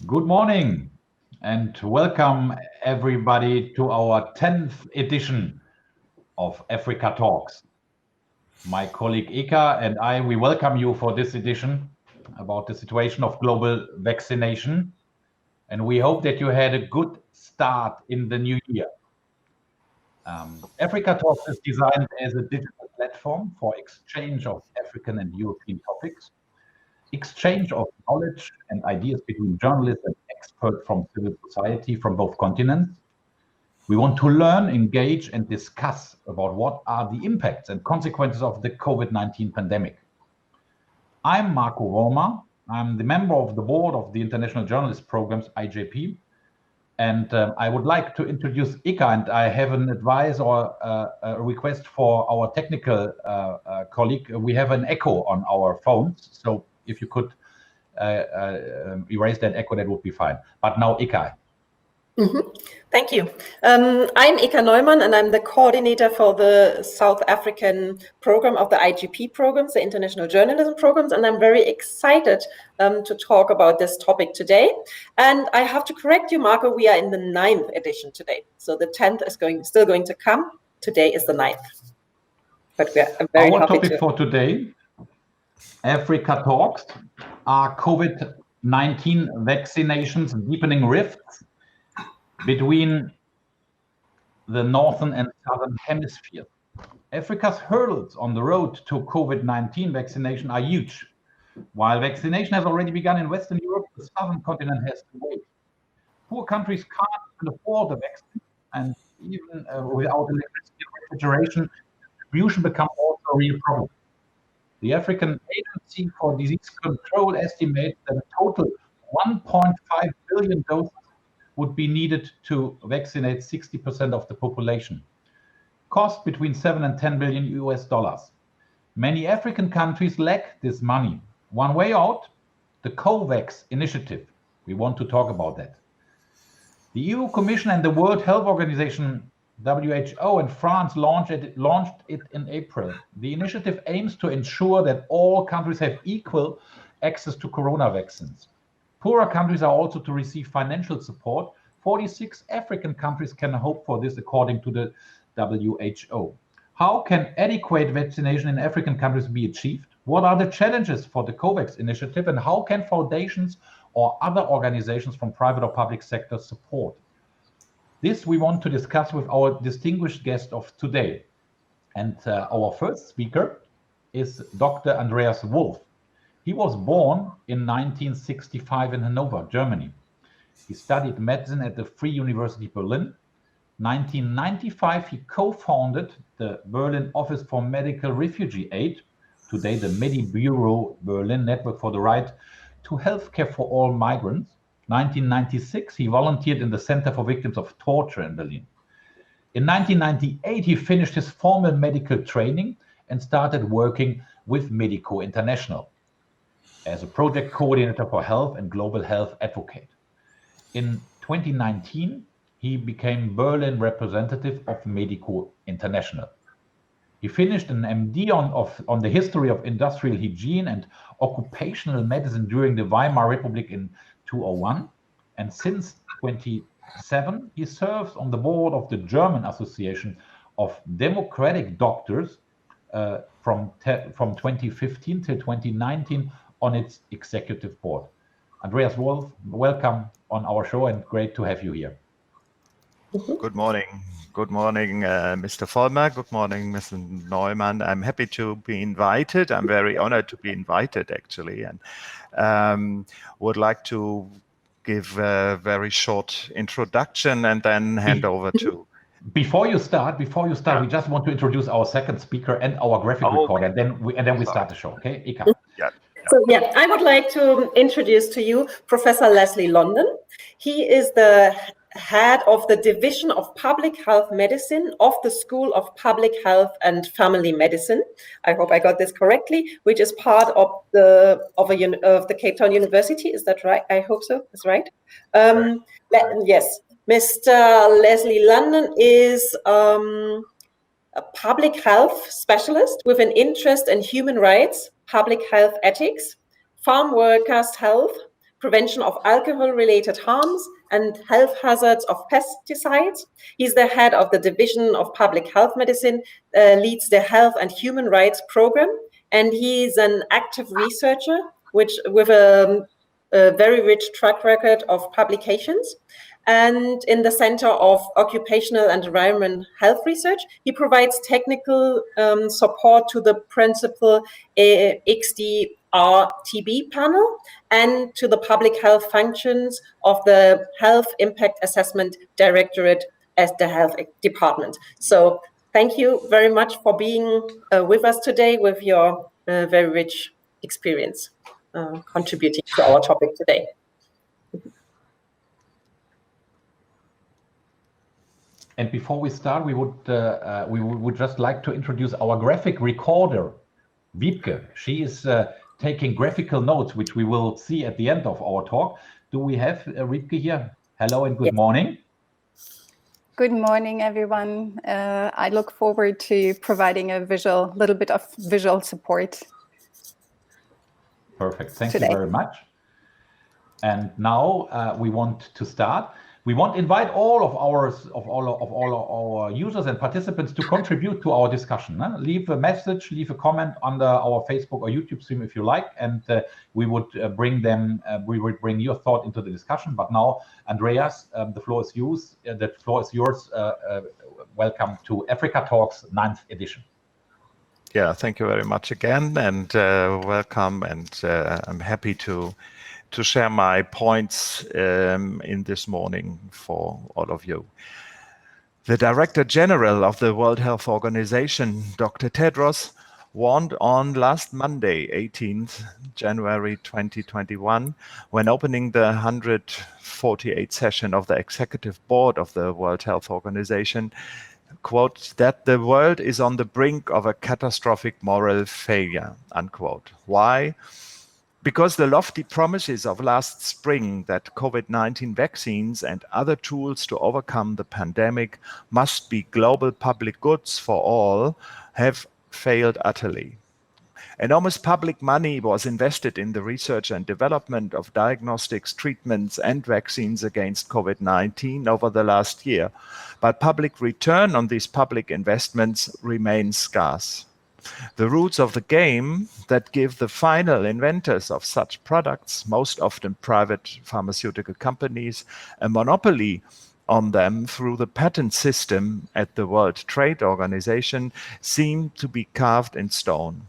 Good morning and welcome everybody to our 10th edition of Africa Talks. My colleague Eka and I, we welcome you for this edition about the situation of global vaccination. And we hope that you had a good start in the new year. Africa Talks is designed as a digital platform for exchange of African and European topics, exchange of knowledge and ideas between journalists and experts from civil society from both continents. We want to learn, engage, and discuss about what are the impacts and consequences of the COVID-19 pandemic. I'm Marco Roma. I'm the member of the board of the International Journalist Programs, IJP. And I would like to introduce Ika, and I have an advice or a request for our technical colleague. We have an echo on our phones, so if you could erase that echo, that would be fine. But now, Ika. Thank you. I'm Ika Neumann, and I'm the coordinator for the South African program of the IJP programs, the International Journalism Programs, and I'm very excited to talk about this topic today. And I have to correct you, Marco, we are in the 9th edition today. So the 10th is still going to come. Today is the 9th. But we are very Our happy topic for today, Africa Talks, are COVID-19 vaccinations deepening rifts between the northern and southern hemispheres. Africa's hurdles on the road to COVID-19 vaccination are huge. While vaccination has already begun in Western Europe, the southern continent has to wait. Poor countries can't afford the vaccine, and even without electricity and refrigeration, distribution becomes also a real problem. The African Agency for Disease Control estimates that a total 1.5 billion doses would be needed to vaccinate 60% of the population. Cost between 7 and 10 billion US dollars. Many African countries lack this money. One way out, the COVAX initiative. We want to talk about that. The EU Commission and the World Health Organization, WHO, and France launched it in April. The initiative aims to ensure that all countries have equal access to corona vaccines. Poorer countries are also to receive financial support. 46 African countries can hope for this, according to the WHO. How can adequate vaccination in African countries be achieved? What are the challenges for the COVAX initiative, and how can foundations or other organizations from private or public sector support? This we want to discuss with our distinguished guest of today. And our first speaker is Dr. Andreas Wulf. He was born in 1965 in Hanover, Germany. He studied medicine at the Free University Berlin. 1995, he co-founded the Berlin Office for Medical Refugee Aid, today the Medibureau Berlin Network for the Right to Healthcare for All Migrants. 1996, he volunteered in the Center for Victims of Torture in Berlin. In 1998, he finished his formal medical training and started working with Medico International as a project coordinator for health and global health advocate. In 2019, he became Berlin representative of Medico International. He finished an MD on the history of industrial hygiene and occupational medicine during the Weimar Republic in 2001. And since 2007, he serves on the board of the German Association of Democratic Doctors from 2015 till 2019 on its executive board. Andreas Wulf, welcome on our show and great to have you here. Good morning. Good morning, Mr. Vollmer. Good morning, Mr. Neumann. I'm happy to be invited. I'm very honored to be invited, actually, and would like to give a very short introduction and then hand over to... Before you start, we just want to introduce our second speaker and our graphic recorder, and then we start the show, okay? Ika. Yeah. So I would like to introduce to you Professor Leslie London. He is the head of the Division of Public Health Medicine of the School of Public Health and Family Medicine. I hope I got this correctly, which is part of the Cape Town University. Is that right? I hope so. That's right. Yes, Mr. Leslie London is a public health specialist with an interest in human rights, public health ethics, farm workers' health, prevention of alcohol-related harms and health hazards of pesticides. He's the head of the Division of Public Health Medicine, leads the Health and Human Rights Program, and he's an active researcher with a very rich track record of publications. And in the Center of Occupational and Environment Health Research, he provides technical support to the principal XDR-TB panel and to the public health functions of the Health Impact Assessment Directorate as the Health Department. So thank you very much for being with us today with your very rich experience contributing to our topic today. And before we start, we would just like to introduce our graphic recorder, Wiebke. She is taking graphical notes, which we will see at the end of our talk. Do we have Wiebke here? Hello and good morning. Good morning, everyone. I look forward to providing a little bit of visual support. Perfect. Thank you very much. And now we want to start. We want to invite all of our users and participants to contribute to our discussion. Leave a message, leave a comment under our Facebook or YouTube stream if you like, and we would bring your thought into the discussion. But now, Andreas, the floor is yours. Welcome to Africa Talks 9th edition. Yeah, thank you very much again, and welcome. And I'm happy to share my points in this morning for all of you. The Director General of the World Health Organization, Dr. Tedros, warned on last Monday, 18th January 2021, when opening the 148th session of the Executive Board of the World Health Organization, quote, that the world is on the brink of a catastrophic moral failure, unquote. Why? Because the lofty promises of last spring that COVID-19 vaccines and other tools to overcome the pandemic must be global public goods for all have failed utterly. Enormous public money was invested in the research and development of diagnostics, treatments, and vaccines against COVID-19 over the last year, but public return on these public investments remains scarce. The rules of the game that give the final inventors of such products, most often private pharmaceutical companies, a monopoly on them through the patent system at the World Trade Organization seem to be carved in stone.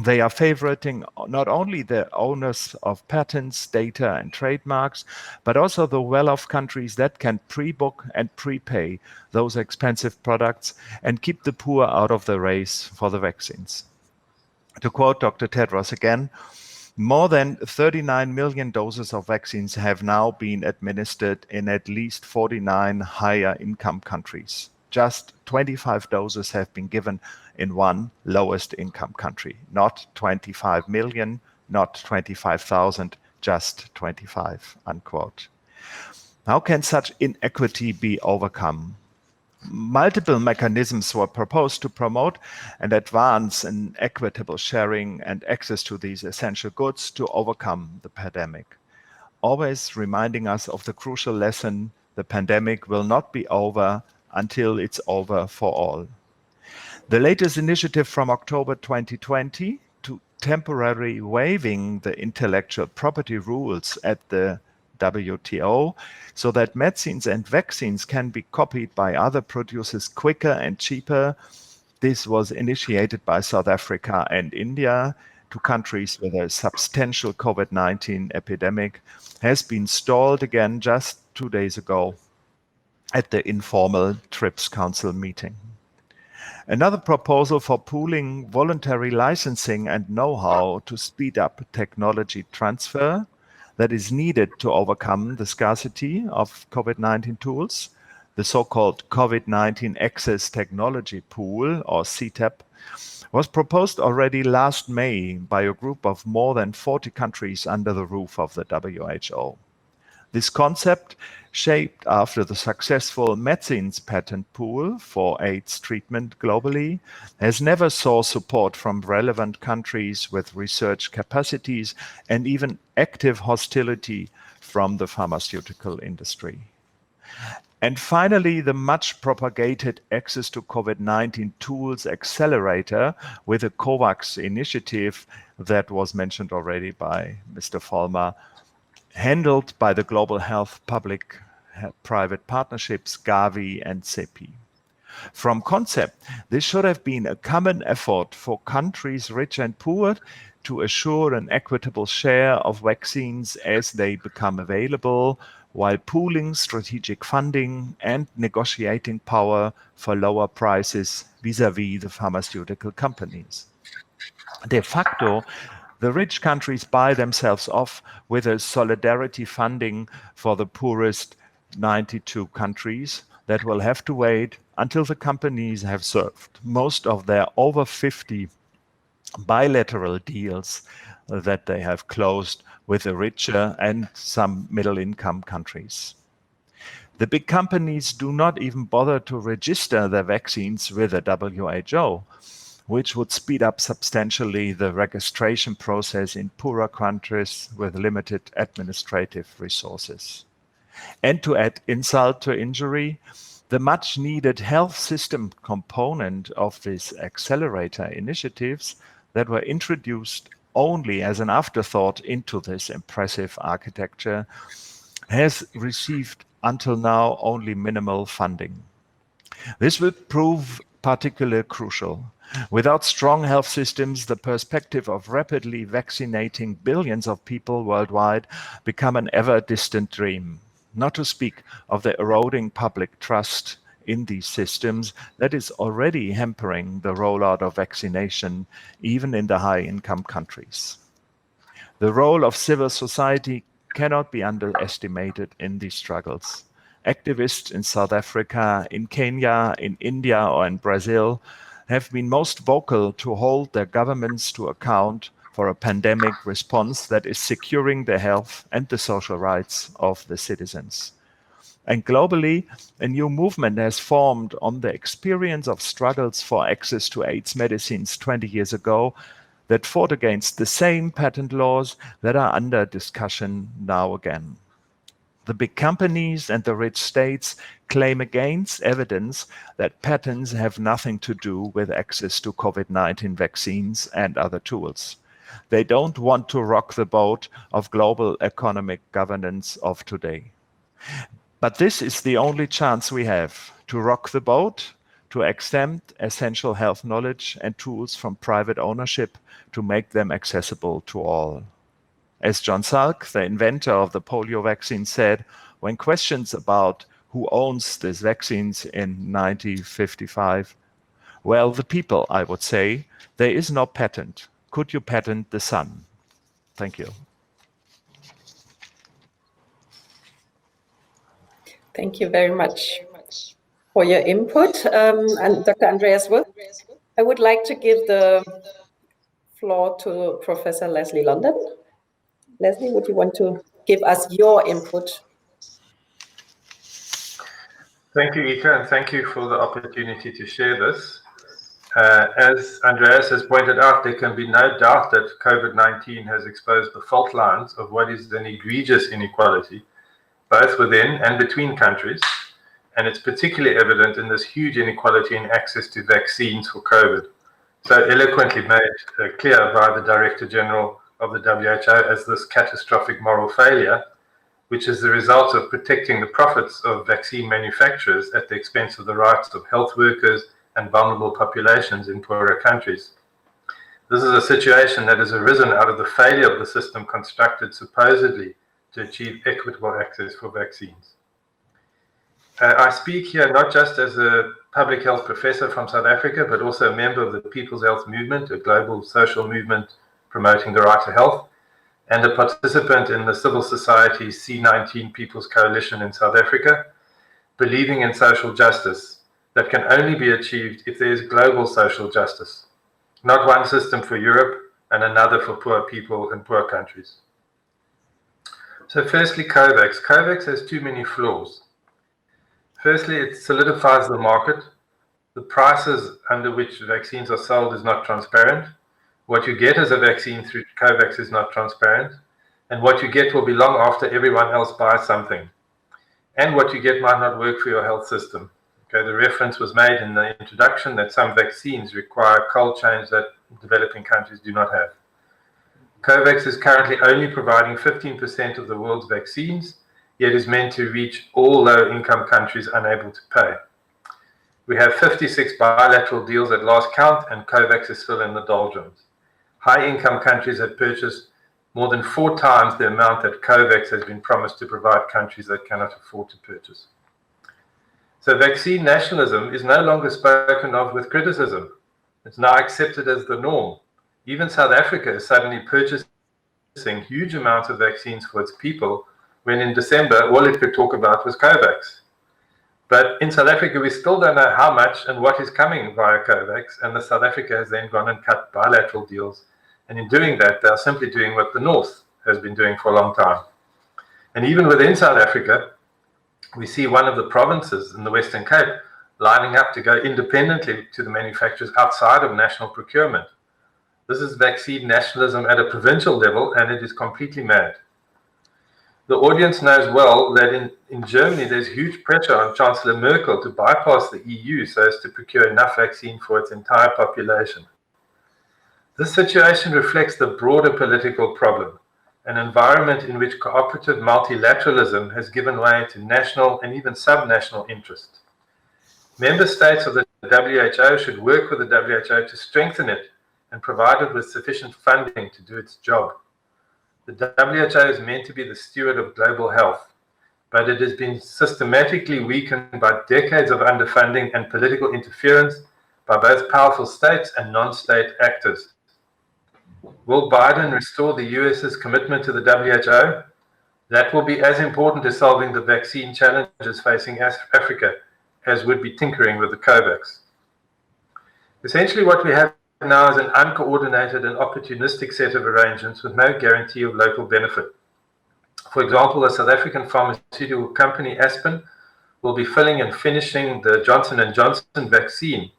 They are favoriting not only the owners of patents, data, and trademarks, but also the well-off countries that can pre-book and prepay those expensive products and keep the poor out of the race for the vaccines. To quote Dr. Tedros again, more than 39 million doses of vaccines have now been administered in at least 49 higher income countries. Just 25 doses have been given in one lowest income country. Not 25 million, not 25,000, just 25, unquote. How can such inequity be overcome? Multiple mechanisms were proposed to promote and advance an equitable sharing and access to these essential goods to overcome the pandemic. Always reminding us of the crucial lesson: the pandemic will not be over until it's over for all. The latest initiative from October 2020 to temporarily waiving the intellectual property rules at the WTO so that medicines and vaccines can be copied by other producers quicker and cheaper. This was initiated by South Africa and India, two countries with a substantial COVID-19 epidemic, has been stalled again just 2 days ago at the informal TRIPS Council meeting. Another proposal for pooling voluntary licensing and know-how to speed up technology transfer that is needed to overcome the scarcity of COVID-19 tools, the so-called COVID-19 Access Technology Pool, or CTAP, was proposed already last May by a group of more than 40 countries under the roof of the WHO. This concept, shaped after the successful medicines patent pool for AIDS treatment globally, has never sought support from relevant countries with research capacities and even active hostility from the pharmaceutical industry. And finally, the much propagated Access to COVID-19 Tools Accelerator with a COVAX initiative that was mentioned already by Mr. Vollmer, handled by the Global Health Public-Private Partnerships, Gavi and CEPI. From concept, this should have been a common effort for countries rich and poor to assure an equitable share of vaccines as they become available, while pooling strategic funding and negotiating power for lower prices vis-à-vis the pharmaceutical companies. De facto, the rich countries buy themselves off with a solidarity funding for the poorest 92 countries that will have to wait until the companies have served most of their over 50 bilateral deals that they have closed with the richer and some middle-income countries. The big companies do not even bother to register their vaccines with the WHO, which would speed up substantially the registration process in poorer countries with limited administrative resources. And to add insult to injury, the much-needed health system component of these accelerator initiatives that were introduced only as an afterthought into this impressive architecture has received until now only minimal funding. This will prove particularly crucial. Without strong health systems, the perspective of rapidly vaccinating billions of people worldwide become an ever-distant dream, not to speak of the eroding public trust in these systems that is already hampering the rollout of vaccination, even in the high-income countries. The role of civil society cannot be underestimated in these struggles. Activists in South Africa, in Kenya, in India, or in Brazil have been most vocal to hold their governments to account for a pandemic response that is securing the health and the social rights of the citizens. And globally, a new movement has formed on the experience of struggles for access to AIDS medicines 20 years ago that fought against the same patent laws that are under discussion now again. The big companies and the rich states claim against evidence that patents have nothing to do with access to COVID-19 vaccines and other tools. They don't want to rock the boat of global economic governance of today. But this is the only chance we have to rock the boat, to exempt essential health knowledge and tools from private ownership to make them accessible to all. As John Salk, the inventor of the polio vaccine, said, when questions about who owns these vaccines in 1955, well, the people, I would say, there is no patent. Could you patent the sun? Thank you. Thank you very much for your input. And Dr. Andreas Wulf, I would like to give the floor to Professor Leslie London. Leslie, would you want to give us your input? Thank you, Ika, and thank you for the opportunity to share this. As Andreas has pointed out, there can be no doubt that COVID-19 has exposed the fault lines of what is an egregious inequality, both within and between countries, and it's particularly evident in this huge inequality in access to vaccines for COVID, so eloquently made clear by the Director General of the WHO as this catastrophic moral failure, which is the result of protecting the profits of vaccine manufacturers at the expense of the rights of health workers and vulnerable populations in poorer countries. This is a situation that has arisen out of the failure of the system constructed supposedly to achieve equitable access for vaccines. I speak here not just as a public health professor from South Africa, but also a member of the People's Health Movement, a global social movement promoting the right to health, and a participant in the civil society's C19 People's Coalition in South Africa, believing in social justice that can only be achieved if there is global social justice, not one system for Europe and another for poor people and poor countries. So firstly, COVAX. COVAX has too many flaws. Firstly, it solidifies the market. The prices under which vaccines are sold is not transparent. What you get as a vaccine through COVAX is not transparent. And what you get will be long after everyone else buys something. And what you get might not work for your health system. Okay, the reference was made in the introduction that some vaccines require cold chains that developing countries do not have. COVAX is currently only providing 15% of the world's vaccines, yet is meant to reach all low-income countries unable to pay. We have 56 bilateral deals at last count, and COVAX is still in the doldrums. High-income countries have purchased more than 4 times the amount that COVAX has been promised to provide countries that cannot afford to purchase. So vaccine nationalism is no longer spoken of with criticism. It's now accepted as the norm. Even South Africa is suddenly purchasing huge amounts of vaccines for its people, when in December all it could talk about was COVAX. But in South Africa, we still don't know how much and what is coming via COVAX, and South Africa has then gone and cut bilateral deals. And in doing that, they are simply doing what the North has been doing for a long time. And even within South Africa, we see one of the provinces in the Western Cape lining up to go independently to the manufacturers outside of national procurement. This is vaccine nationalism at a provincial level, and it is completely mad. The audience knows well that in Germany, there's huge pressure on Chancellor Merkel to bypass the EU so as to procure enough vaccine for its entire population. This situation reflects the broader political problem, an environment in which cooperative multilateralism has given way to national and even subnational interest. Member states of the WHO should work with the WHO to strengthen it and provide it with sufficient funding to do its job. The WHO is meant to be the steward of global health, but it has been systematically weakened by decades of underfunding and political interference by both powerful states and non-state actors. Will Biden restore the US's commitment to the WHO? That will be as important as solving the vaccine challenges facing Africa as would be tinkering with the COVAX. Essentially, what we have now is an uncoordinated and opportunistic set of arrangements with no guarantee of local benefit. For example, the South African pharmaceutical company Aspen will be filling and finishing the Johnson & Johnson vaccine,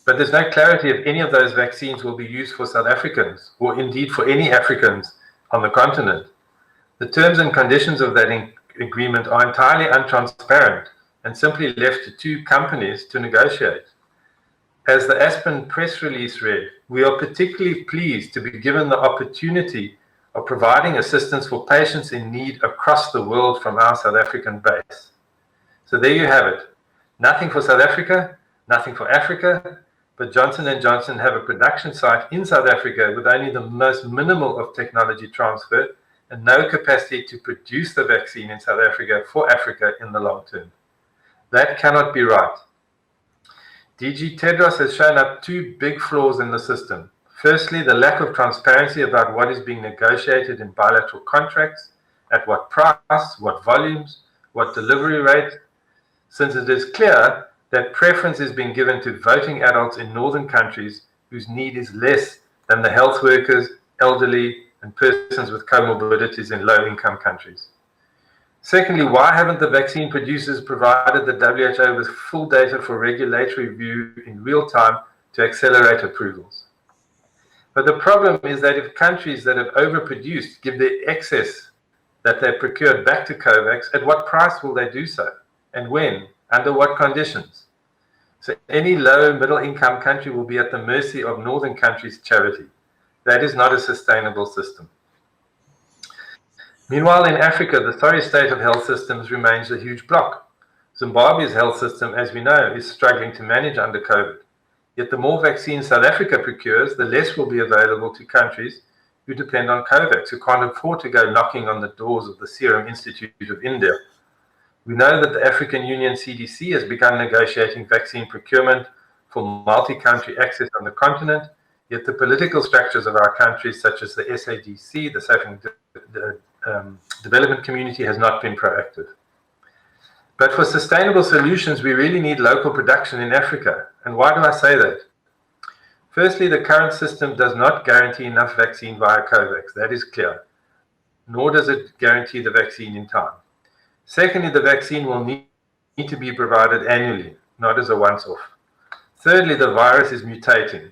but there's no clarity if any of those vaccines will be used for South Africans, or indeed for any Africans on the continent. The terms and conditions of that agreement are entirely untransparent and simply left to 2 companies to negotiate. As the Aspen press release read, we are particularly pleased to be given the opportunity of providing assistance for patients in need across the world from our South African base. So there you have it. Nothing for South Africa, nothing for Africa, but Johnson & Johnson have a production site in South Africa with only the most minimal of technology transfer and no capacity to produce the vaccine in South Africa for Africa in the long term. That cannot be right. DG Tedros has shown up 2 big flaws in the system. Firstly, the lack of transparency about what is being negotiated in bilateral contracts, at what price, what volumes, what delivery rate, since it is clear that preference is being given to voting adults in northern countries whose need is less than the health workers, elderly, and persons with comorbidities in low-income countries. Secondly, why haven't the vaccine producers provided the WHO with full data for regulatory review in real time to accelerate approvals? But the problem is that if countries that have overproduced give their excess that they procured back to COVAX, at what price will they do so? And when? Under what conditions? So any low middle income country will be at the mercy of northern countries' charity. That is not a sustainable system. Meanwhile, in Africa, the sorry state of health systems remains a huge block. Zimbabwe's health system, as we know, is struggling to manage under COVID. Yet the more vaccines South Africa procures, the less will be available to countries who depend on COVAX, who can't afford to go knocking on the doors of the Serum Institute of India. We know that the African Union CDC has begun negotiating vaccine procurement for multi-country access on the continent, yet the political structures of our countries, such as the SADC, the Safe Development Community, has not been proactive. But for sustainable solutions, we really need local production in Africa. And why do I say that? Firstly, the current system does not guarantee enough vaccine via COVAX. That is clear. nor does it guarantee the vaccine in time. Secondly, the vaccine will need to be provided annually, not as a once-off. Thirdly, the virus is mutating.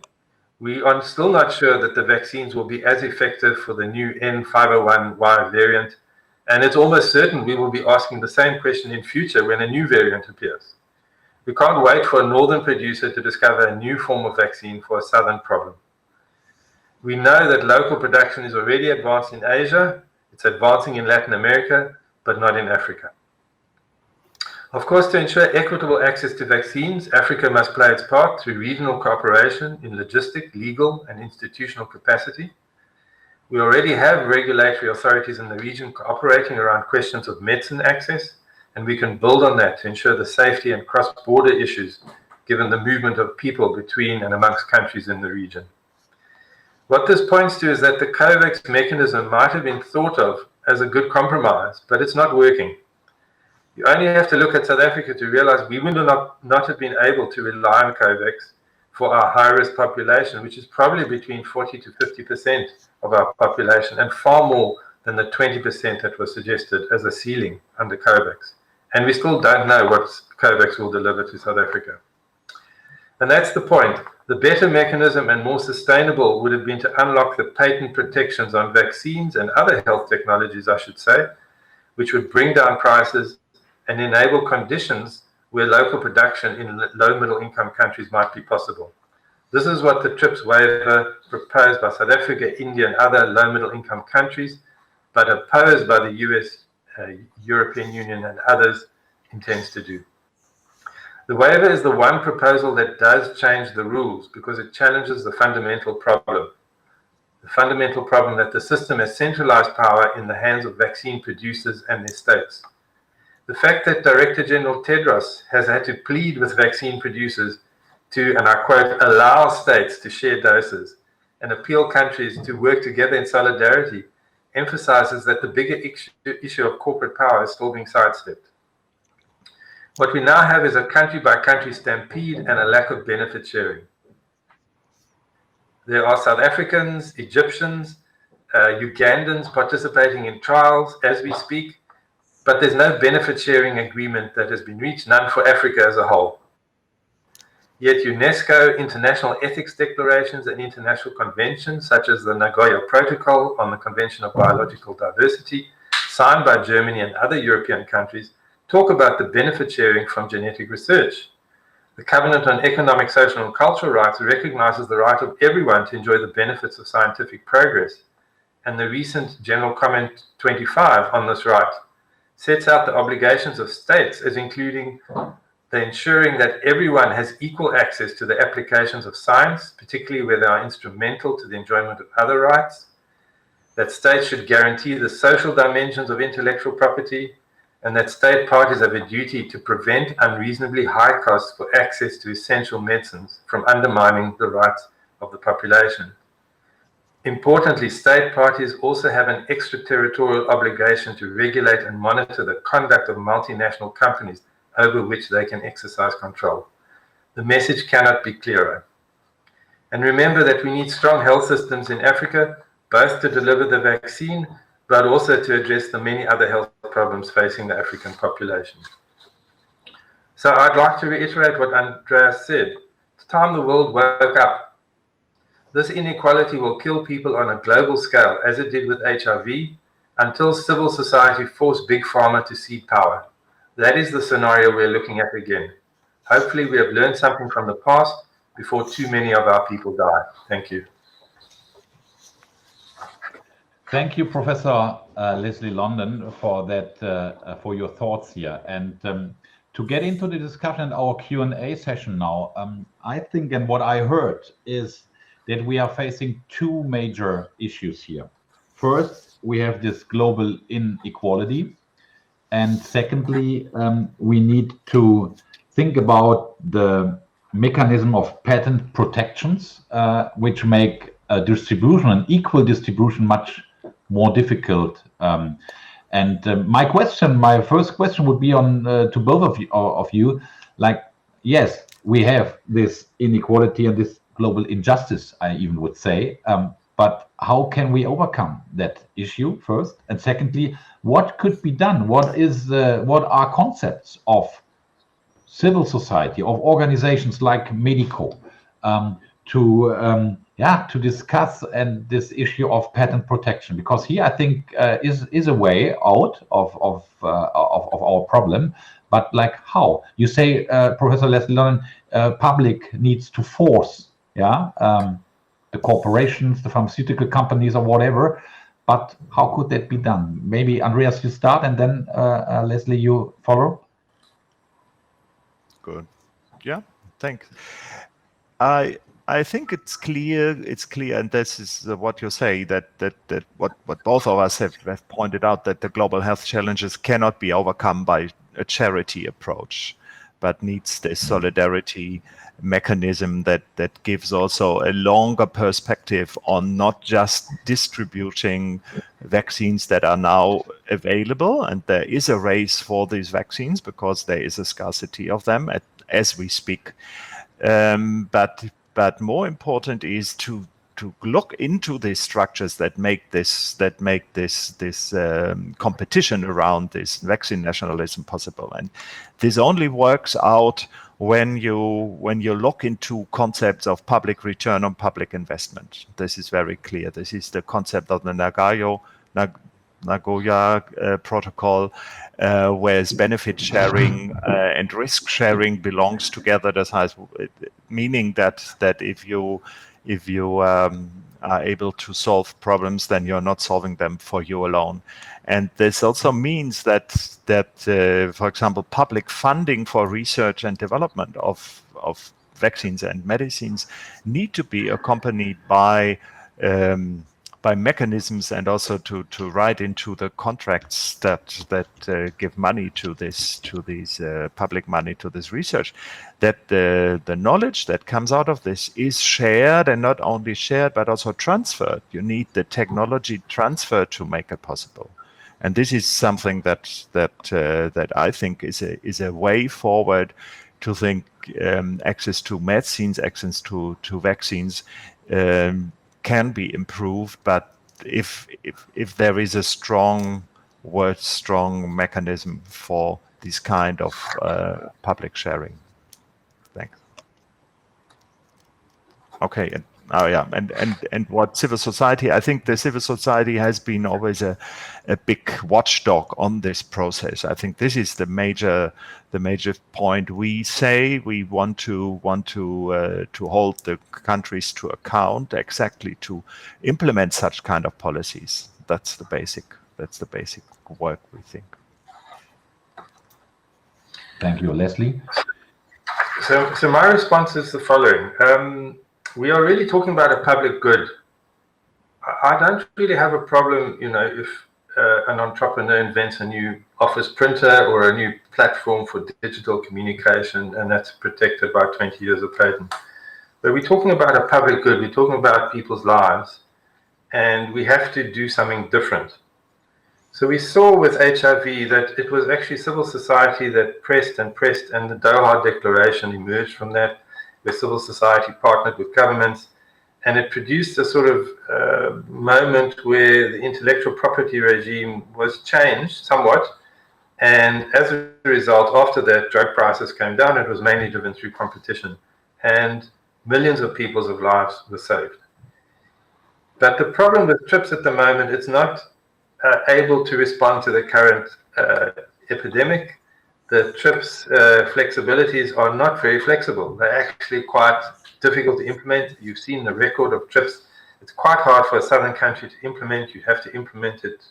We are still not sure that the vaccines will be as effective for the new N501Y variant, and it's almost certain we will be asking the same question in future when a new variant appears. We can't wait for a northern producer to discover a new form of vaccine for a southern problem. We know that local production is already advanced in Asia, it's advancing in Latin America, but not in Africa. Of course, to ensure equitable access to vaccines, Africa must play its part through regional cooperation in logistic, legal, and institutional capacity. We already have regulatory authorities in the region cooperating around questions of medicine access, and we can build on that to ensure the safety and cross-border issues, given the movement of people between and amongst countries in the region. What this points to is that the COVAX mechanism might have been thought of as a good compromise, but it's not working. You only have to look at South Africa to realize we would not have been able to rely on COVAX for our high-risk population, which is probably between 40 to 50% of our population, and far more than the 20% that was suggested as a ceiling under COVAX. And we still don't know what COVAX will deliver to South Africa. And that's the point. The better mechanism and more sustainable would have been to unlock the patent protections on vaccines and other health technologies, I should say, which would bring down prices and enable conditions where local production in low middle income countries might be possible. This is what the TRIPS waiver proposed by South Africa, India, and other low middle income countries, but opposed by the US, European Union, and others, intends to do. The waiver is the one proposal that does change the rules because it challenges the fundamental problem. The fundamental problem that the system has centralized power in the hands of vaccine producers and their states. The fact that Director General Tedros has had to plead with vaccine producers to, and I quote, allow states to share doses and appeal countries to work together in solidarity emphasizes that the bigger issue of corporate power is still being sidestepped. What we now have is a country-by-country stampede and a lack of benefit sharing. There are South Africans, Egyptians, Ugandans participating in trials as we speak, but there's no benefit sharing agreement that has been reached, none for Africa as a whole. Yet UNESCO, international ethics declarations, and international conventions, such as the Nagoya Protocol on the Convention of Biological Diversity, signed by Germany and other European countries, talk about the benefit sharing from genetic research. The Covenant on Economic, Social, and Cultural Rights recognizes the right of everyone to enjoy the benefits of scientific progress, and the recent General Comment 25 on this right sets out the obligations of states as including the ensuring that everyone has equal access to the applications of science, particularly where they are instrumental to the enjoyment of other rights, that states should guarantee the social dimensions of intellectual property, and that state parties have a duty to prevent unreasonably high costs for access to essential medicines from undermining the rights of the population. Importantly, state parties also have an extraterritorial obligation to regulate and monitor the conduct of multinational companies over which they can exercise control. The message cannot be clearer. And remember that we need strong health systems in Africa, both to deliver the vaccine, but also to address the many other health problems facing the African population. So I'd like to reiterate what Andreas said. It's time the world woke up. This inequality will kill people on a global scale, as it did with HIV, until civil society forced Big Pharma to cede power. That is the scenario we're looking at again. Hopefully we have learned something from the past before too many of our people die. Thank you. Thank you, Professor Leslie London, for that, for your thoughts here. And to get into the discussion in our Q&A session now, I think, and what I heard is that we are facing two major issues here. First, we have this global inequality. And secondly, we need to think about the mechanism of patent protections, which make a distribution, an equal distribution, much more difficult. My first question would be on to both of you, like, yes, we have this inequality and this global injustice, I even would say, but how can we overcome that issue first? And secondly, what could be done? What are concepts of civil society, of organizations like Medico, to discuss and this issue of patent protection? Because here I think is a way out of our problem. But like how? You say, Professor Leslie Lunnan, public needs to force, the corporations, the pharmaceutical companies, or whatever. But how could that be done? Maybe Andreas, you start, and then Leslie, you follow. Good. Yeah, thanks. I think it's clear, and this is what you say, that what both of us have pointed out, that the global health challenges cannot be overcome by a charity approach, but needs this solidarity mechanism that gives also a longer perspective on not just distributing vaccines that are now available, and there is a race for these vaccines because there is a scarcity of them as we speak, but more important is to look into these structures that make this competition around this vaccine nationalism possible. And this only works out when you look into concepts of public return on public investment. This is very clear. This is the concept of the Nagoya protocol, whereas benefit sharing and risk sharing belongs together. That has, meaning that if you are able to solve problems, then you're not solving them for you alone. And this also means that for example, public funding for research and development of vaccines and medicines need to be accompanied by mechanisms, and also to write into the contracts that give money to these public money to this research, that the knowledge that comes out of this is shared, and not only shared but also transferred. You need the technology transfer to make it possible, and this is something that I think is a way forward to think access to medicines, access to vaccines. Can be improved, but if there is a strong mechanism for this kind of public sharing. Thanks. Okay, and what civil society? I think the civil society has been always a big watchdog on this process. I think this is the major point. We say we want to hold the countries to account exactly to implement such kind of policies. That's the basic work, we think. Thank you, Leslie. So my response is the following. We are really talking about a public good. I don't really have a problem, if an entrepreneur invents a new office printer or a new platform for digital communication, and that's protected by 20 years of patent. But we're talking about a public good. We're talking about people's lives, and we have to do something different. So we saw with HIV that it was actually civil society that pressed, and the Doha Declaration emerged from that, where civil society partnered with governments, and it produced a sort of moment where the intellectual property regime was changed somewhat, and as a result, after that, drug prices came down. It was mainly driven through competition, and millions of people's lives were saved. But the problem with TRIPS at the moment, it's not able to respond to the current epidemic. The TRIPS flexibilities are not very flexible. They're actually quite difficult to implement. You've seen the record of TRIPS. It's quite hard for a southern country to implement. You have to implement it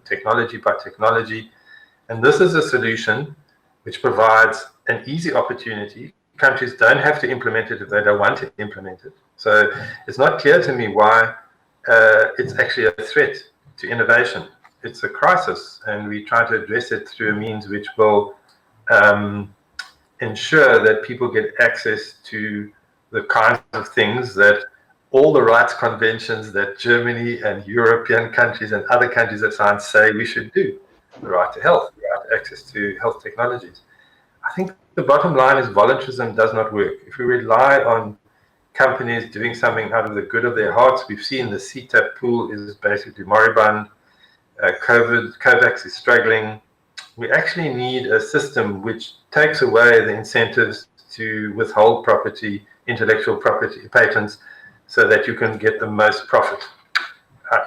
technology by technology. And this is a solution which provides an easy opportunity. Countries don't have to implement it if they don't want to implement it. So it's not clear to me why it's actually a threat to innovation. It's a crisis, and we try to address it through a means which will ensure that people get access to the kinds of things that all the rights conventions that Germany and European countries and other countries that science say we should do. The right to health, the right to access to health technologies. I think the bottom line is voluntarism does not work. If we rely on companies doing something out of the good of their hearts. We've seen the CTAP pool is basically moribund. COVAX is struggling. We actually need a system which takes away the incentives to withhold property, intellectual property patents, so that you can get the most profit.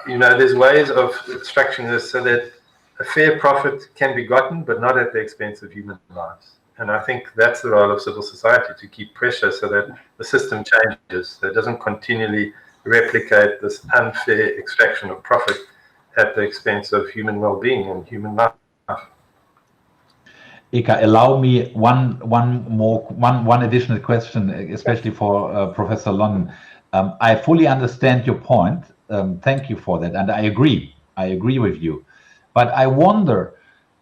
There's ways of structuring this so that a fair profit can be gotten, but not at the expense of human lives. And I think that's the role of civil society, to keep pressure so that the system changes, that it doesn't continually replicate this unfair extraction of profit at the expense of human well-being and human life. Eka, allow me one additional question, especially for Professor London. I fully understand your point. Thank you for that, and I agree with you. But I wonder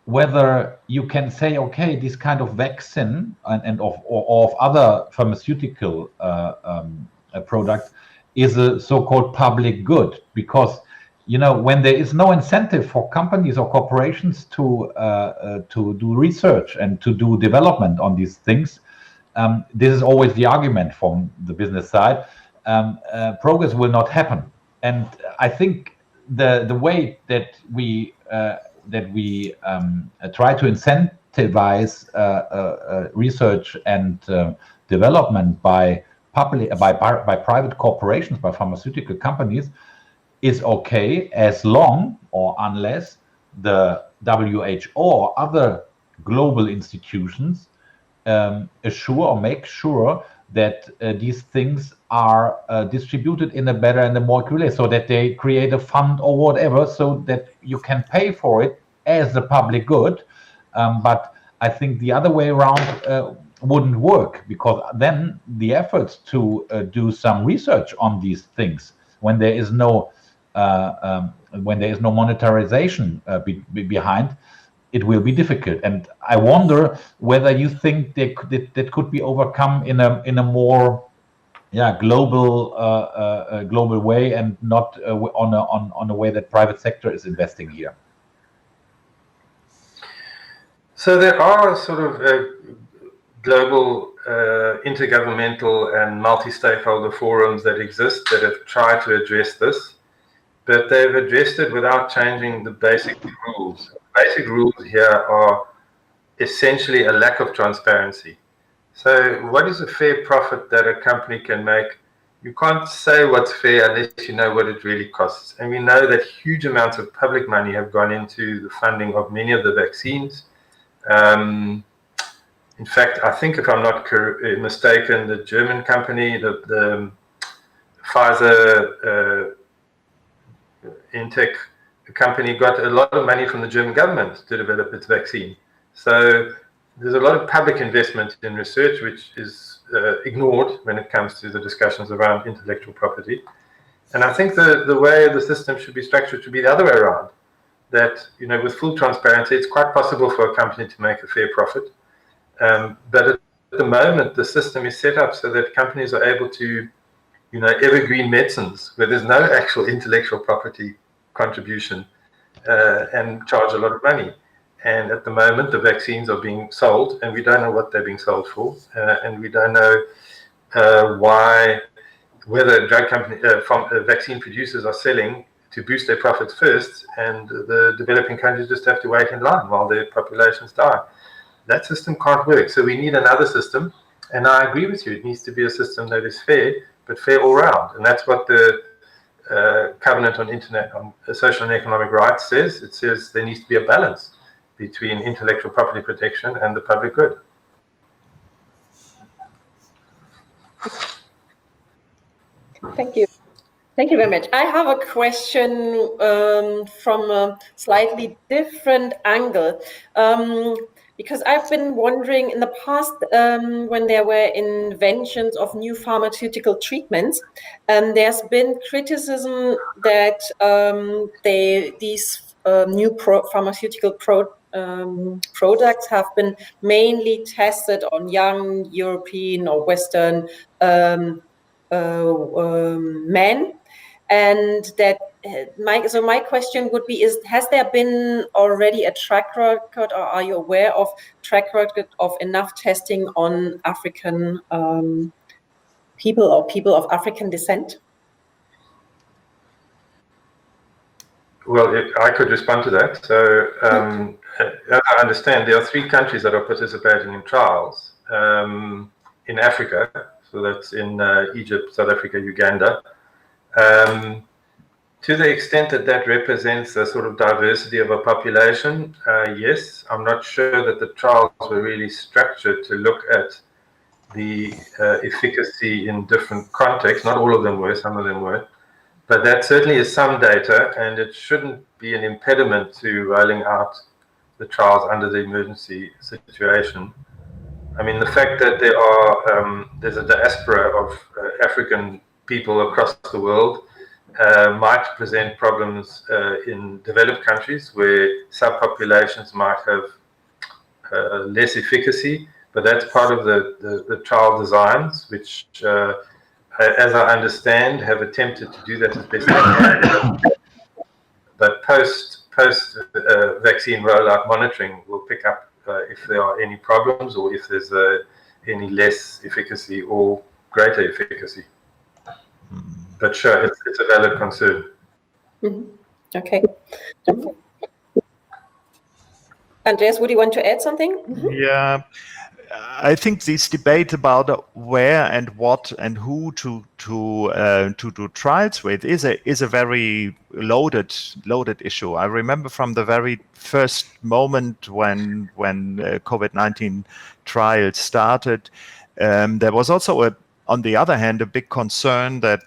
whether you can say, okay, this kind of vaccine and of other pharmaceutical product is a so-called public good, because when there is no incentive for companies or corporations to do research and to do development on these things, this is always the argument from the business side. Progress will not happen, and I think the way that we try to incentivize research and development by private corporations, by pharmaceutical companies, is okay as long or unless the WHO or other global institutions assure or make sure that these things are distributed in a better and a more accurate way, so that they create a fund or whatever, so that you can pay for it as a public good. But I think the other way around wouldn't work, because then the efforts to do some research on these things, when there is no monetarization behind, it will be difficult. And I wonder whether you think that could be overcome in a more global way, and not on a way that private sector is investing here. So there are sort of global intergovernmental and multi-stakeholder forums that exist that have tried to address this, but they've addressed it without changing the basic rules. Basic rules here are essentially a lack of transparency. So what is a fair profit that a company can make? You can't say what's fair unless you know what it really costs. And we know that huge amounts of public money have gone into the funding of many of the vaccines. In fact, I think, if I'm not mistaken, the German company, the Pfizer Intech company, got a lot of money from the German government to develop its vaccine. So there's a lot of public investment in research, which is ignored when it comes to the discussions around intellectual property. And I think the way the system should be structured should be the other way around. That, with full transparency, it's quite possible for a company to make a fair profit. But at the moment, the system is set up so that companies are able to, evergreen medicines, where there's no actual intellectual property contribution, and charge a lot of money. And at the moment, the vaccines are being sold, and we don't know what they're being sold for, and we don't know whether drug company, vaccine producers are selling to boost their profits first, and the developing countries just have to wait in line while their populations die. That system can't work. So we need another system, and I agree with you. It needs to be a system that is fair, but fair all round, and that's what the Covenant on Social and Economic Rights says. It says there needs to be a balance between intellectual property protection and the public good. Thank you. Thank you very much. I have a question from a slightly different angle. Because I've been wondering in the past, when there were inventions of new pharmaceutical treatments, there's been criticism that these new pharmaceutical products have been mainly tested on young European or Western men. And that my question would be, has there been already a track record, or are you aware of track record of enough testing on African people or people of African descent? Well, I could respond to that. So, as I understand, there are 3 countries that are participating in trials in Africa. So that's in Egypt, South Africa, Uganda. To the extent that that represents a sort of diversity of a population, yes. I'm not sure that the trials were really structured to look at the efficacy in different contexts. Not all of them were, some of them were. But that certainly is some data, and it shouldn't be an impediment to rolling out the trials under the emergency situation. I mean, the fact that there's a diaspora of African people across the world might present problems in developed countries where subpopulations might have less efficacy, but that's part of the trial designs, which as I understand, have attempted to do that as best they can. But post vaccine rollout monitoring will pick up if there are any problems or if there's any less efficacy or greater efficacy. But sure, it's a valid concern. Mm-hmm. Okay. Andreas, would you want to add something? Mm-hmm. Yeah. I think this debate about where and what and who to do trials with is a very loaded issue. I remember from the very first moment when COVID-19 trials started, there was also on the other hand, a big concern that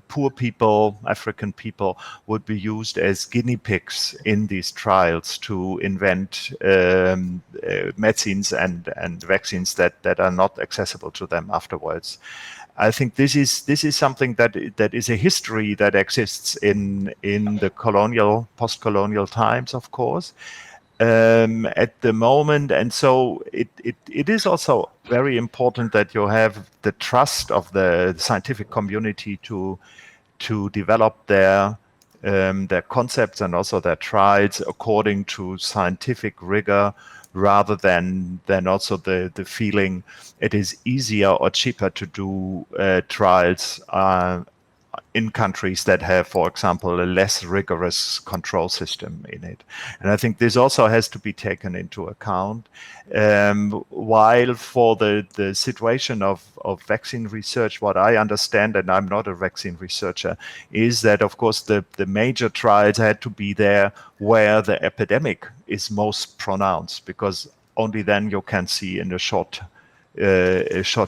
poor people, African people, would be used as guinea pigs in these trials to invent medicines and vaccines that are not accessible to them afterwards. I think this is something that is a history that exists in the post-colonial times, of course. At the moment, and so it is also very important that you have the trust of the scientific community to develop their concepts and also their trials according to scientific rigor, rather than also the feeling it is easier or cheaper to do trials in countries that have, for example, a less rigorous control system in it. And I think this also has to be taken into account. While for the situation of vaccine research, what I understand, and I'm not a vaccine researcher, is that, of course, the major trials had to be there where the epidemic is most pronounced, because only then you can see in a short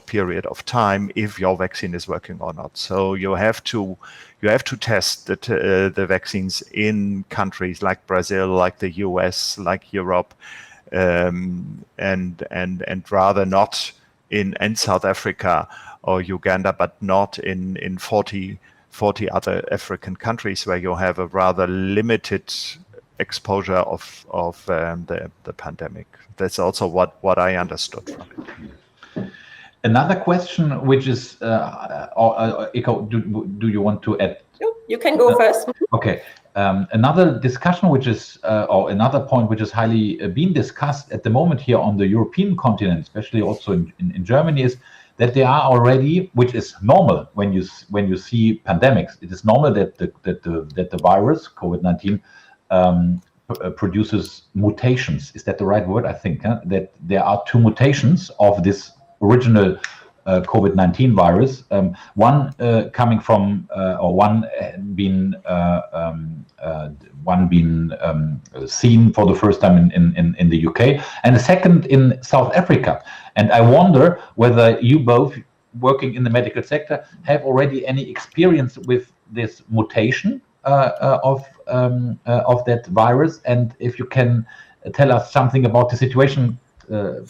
period of time if your vaccine is working or not. So you have to test the vaccines in countries like Brazil, like the US, like Europe, and rather not in South Africa or Uganda, but not in 40 other African countries where you have a rather limited exposure of the pandemic. That's also what I understood from it. Another question, which is, Iko, do you want to add? You can go first. Okay. Another discussion, which is, or another point, which is highly being discussed at the moment here on the European continent, especially also in Germany, is that there are already, which is normal when you see pandemics. It is normal that the virus COVID-19 produces mutations. Is that the right word? I think that there are 2 mutations of this original COVID-19 virus, one coming from, or one being seen for the first time in the UK, and the second in South Africa. And I wonder whether you both, working in the medical sector, have already any experience with this mutation of that virus, and if you can tell us something about the situation,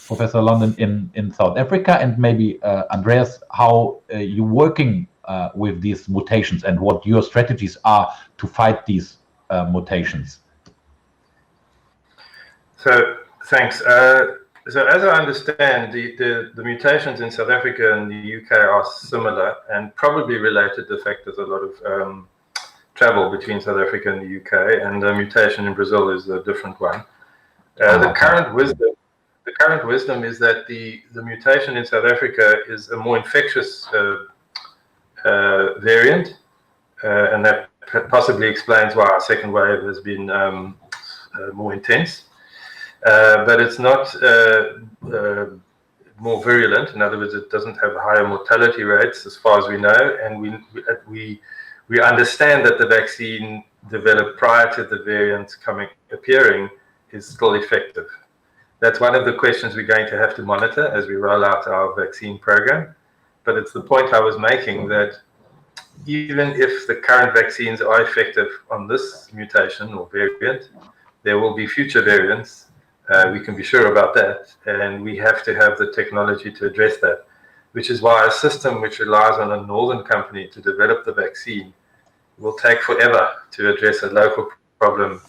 Professor London, in South Africa, and maybe Andreas, how you're working with these mutations and what your strategies are to fight these mutations. So thanks. So as I understand, the mutations in South Africa and the UK are similar and probably related to the fact there's a lot of travel between South Africa and the UK, and the mutation in Brazil is a different one. The current wisdom is that the mutation in South Africa is a more infectious variant, and that possibly explains why our second wave has been more intense. But it's not more virulent. In other words, it doesn't have higher mortality rates as far as we know, and we understand that the vaccine developed prior to the variants appearing is still effective. That's one of the questions we're going to have to monitor as we roll out our vaccine program. But it's the point I was making that even if the current vaccines are effective on this mutation or variant, there will be future variants. We can be sure about that, and we have to have the technology to address that, which is why a system which relies on a northern company to develop the vaccine will take forever to address a local problem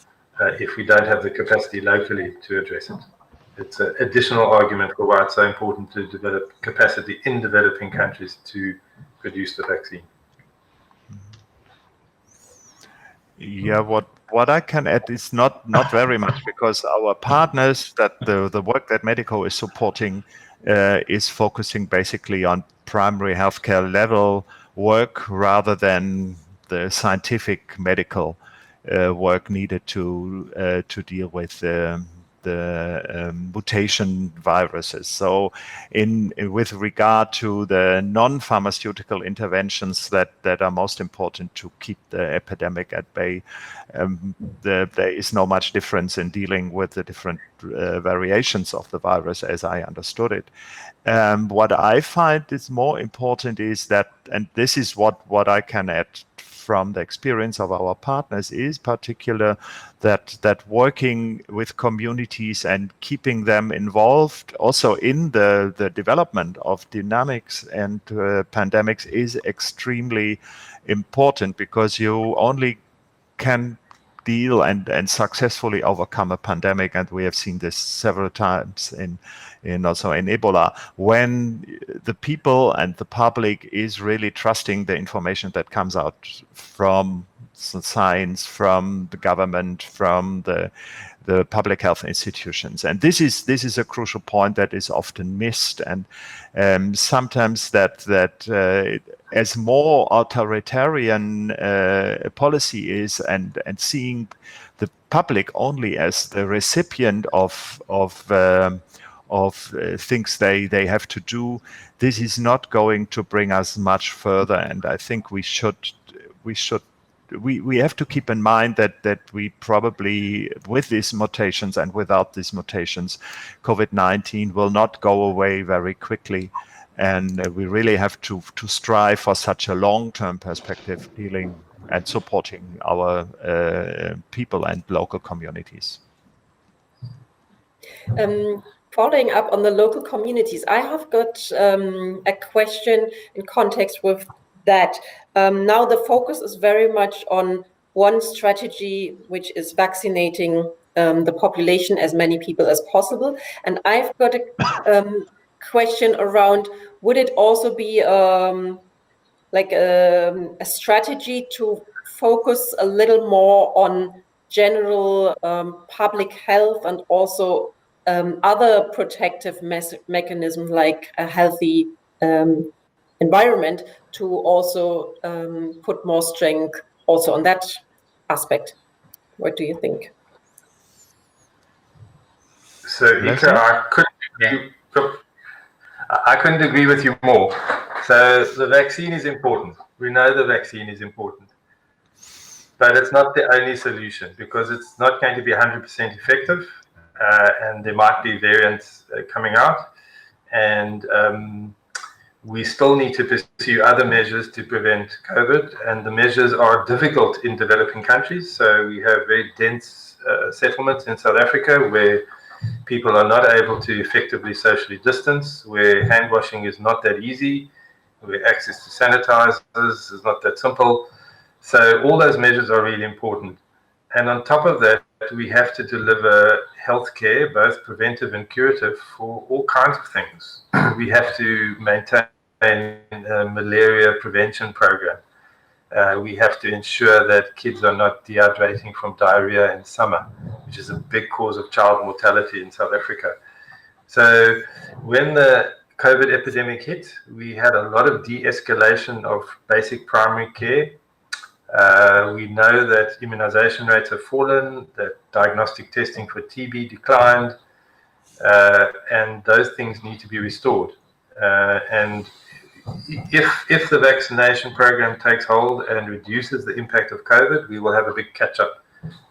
if we don't have the capacity locally to address it. It's an additional argument for why it's so important to develop capacity in developing countries to produce the vaccine. Yeah, what I can add is not very much, because our partners, that the work that Medico is supporting is focusing basically on primary healthcare level work rather than the scientific medical work needed to deal with the mutation viruses. So with regard to the non-pharmaceutical interventions that are most important to keep the epidemic at bay, there is no much difference in dealing with the different variations of the virus, as I understood it. What I find is more important is that, and this is what I can add from the experience of our partners, is particular that working with communities and keeping them involved also in the development of dynamics and pandemics is extremely important, because you only can deal and successfully overcome a pandemic, and we have seen this several times in also in Ebola, when the people and the public is really trusting the information that comes out from science, from the government, from the public health institutions. And this is a crucial point that is often missed, and sometimes that as more authoritarian policy is, and seeing the public only as the recipient of things they have to do, this is not going to bring us much further. And I think we have to keep in mind that we probably, with these mutations and without these mutations, COVID-19 will not go away very quickly. And we really have to strive for such a long-term perspective, dealing and supporting our people and local communities. Following up on the local communities, I have got a question in context with that. Now the focus is very much on one strategy, which is vaccinating the population, as many people as possible. And I've got a question around, would it also be like a strategy to focus a little more on general public health and also other protective mechanisms like a healthy environment, to also put more strength also on that aspect? What do you think? So, Ika, I couldn't agree with you more. So the vaccine is important. We know the vaccine is important. But it's not the only solution, because it's not going to be 100% effective. And there might be variants coming out. And we still need to pursue other measures to prevent COVID. And the measures are difficult in developing countries. So we have very dense settlements in South Africa where people are not able to effectively socially distance, where hand washing is not that easy, where access to sanitizers is not that simple. So all those measures are really important. And on top of that, we have to deliver healthcare, both preventive and curative, for all kinds of things. We have to maintain a malaria prevention program. We have to ensure that kids are not dehydrating from diarrhea in summer, which is a big cause of child mortality in South Africa. So when the COVID epidemic hit, we had a lot of de-escalation of basic primary care. We know that immunization rates have fallen, that diagnostic testing for TB declined, and those things need to be restored. And if the vaccination program takes hold and reduces the impact of COVID, we will have a big catch-up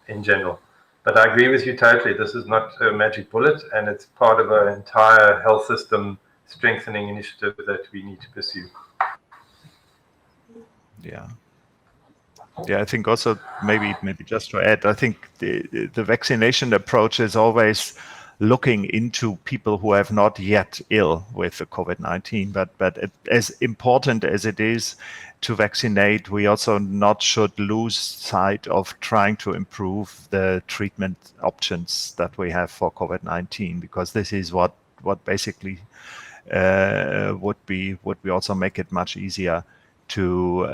in general. But I agree with you totally. This is not a magic bullet, and it's part of an entire health system strengthening initiative that we need to pursue. Yeah, I think also maybe just to add, I think the vaccination approach is always looking into people who have not yet ill with the COVID-19, but as important as it is to vaccinate, we also not should lose sight of trying to improve the treatment options that we have for COVID-19, because this is what basically would also make it much easier to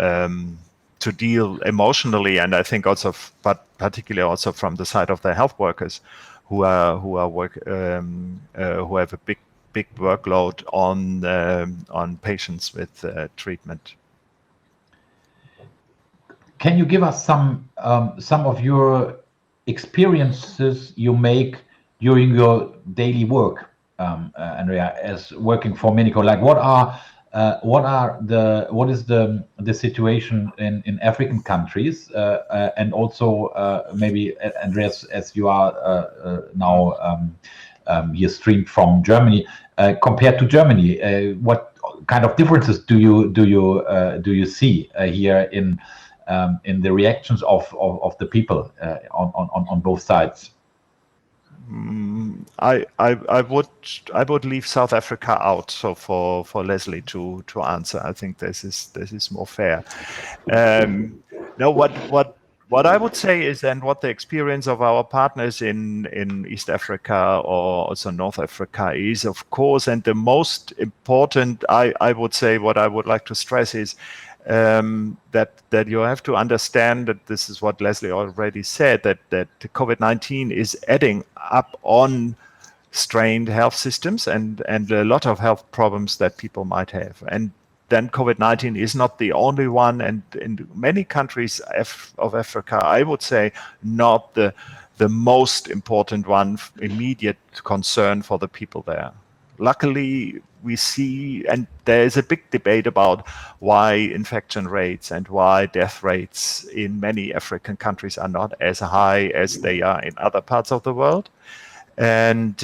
deal emotionally, and I think also, but particularly also from the side of the health workers who have a big workload on patients with treatment. Can you give us some of your experiences you make during your daily work, Andrea, as working for Medico? Like, what is the situation in African countries, and also maybe, Andreas, as you are now here streamed from Germany, compared to Germany, what kind of differences do you see here in the reactions of the people on both sides? I would leave South Africa out, so for Leslie to answer. I think this is more fair. Now, what I would say is, and what the experience of our partners in East Africa or also North Africa is, of course, and the most important, I would say, what I would like to stress is that you have to understand that this is what Leslie already said, that COVID-19 is adding up on strained health systems and a lot of health problems that people might have. And then COVID-19 is not the only one, and in many countries of Africa, I would say not the most important one, immediate concern for the people there. Luckily, we see, and there is a big debate about why infection rates and why death rates in many African countries are not as high as they are in other parts of the world, and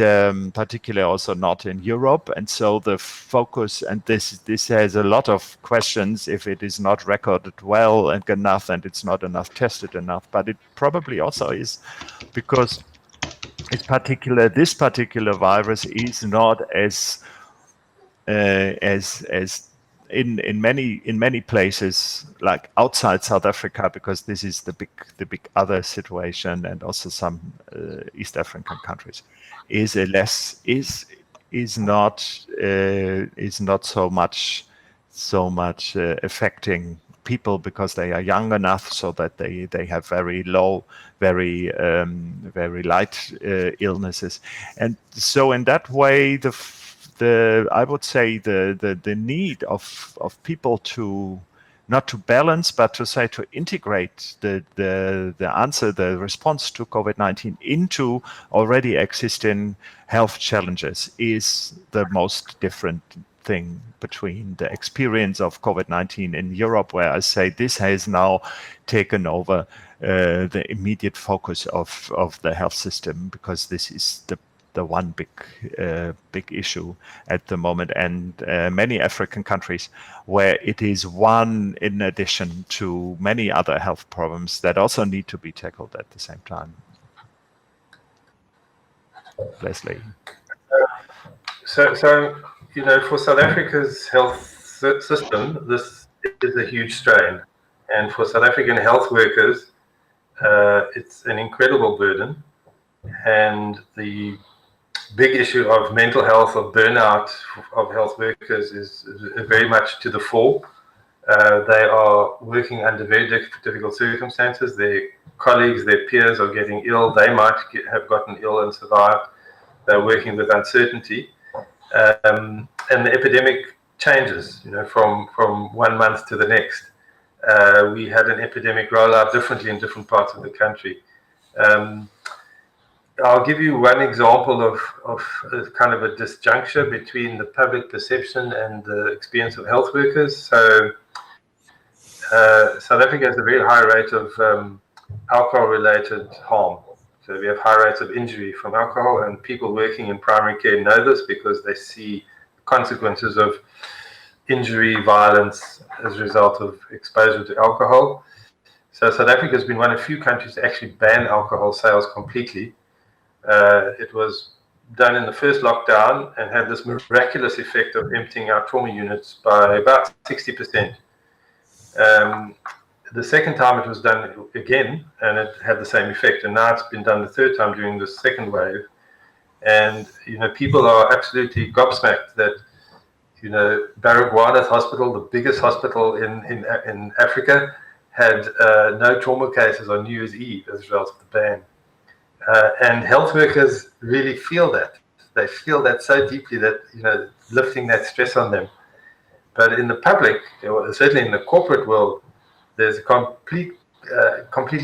particularly also not in Europe. And so the focus, and this has a lot of questions if it is not recorded well and enough, and it's not enough tested enough, but it probably also is because this particular virus is not as in many places, like outside South Africa, because this is the big other situation, and also some East African countries, is not so much affecting people, because they are young enough so that they have very low, very light illnesses. And so in that way, I would say the need of people to not to balance, but to integrate the answer, the response to COVID-19 into already existing health challenges is the most different thing between the experience of COVID-19 in Europe, where I say this has now taken over the immediate focus of the health system, because this is the one big issue at the moment, and many African countries where it is one in addition to many other health problems that also need to be tackled at the same time. Leslie. So for South Africa's health system, this is a huge strain, and for South African health workers, it's an incredible burden, and the big issue of mental health, of burnout of health workers is very much to the fore. They are working under very difficult circumstances. Their colleagues, their peers are getting ill. They might have gotten ill and survived. They're working with uncertainty. the epidemic changes, from 1 month to the next. We had an epidemic roll out differently in different parts of the country. I'll give you one example of kind of a disjuncture between the public perception and the experience of health workers. So South Africa has a very high rate of alcohol-related harm. So we have high rates of injury from alcohol, and people working in primary care know this because they see consequences of injury, violence as a result of exposure to alcohol. So South Africa has been one of few countries to actually ban alcohol sales completely. It was done in the first lockdown and had this miraculous effect of emptying our trauma units by about 60%. The second time it was done again, and it had the same effect. And now it's been done the third time during the second wave. And, people are absolutely gobsmacked that, Baragwanath Hospital, the biggest hospital in Africa, had no trauma cases on New Year's Eve as a result of the ban. And health workers really feel that. They feel that so deeply that, lifting that stress on them. But in the public, certainly in the corporate world, there's completely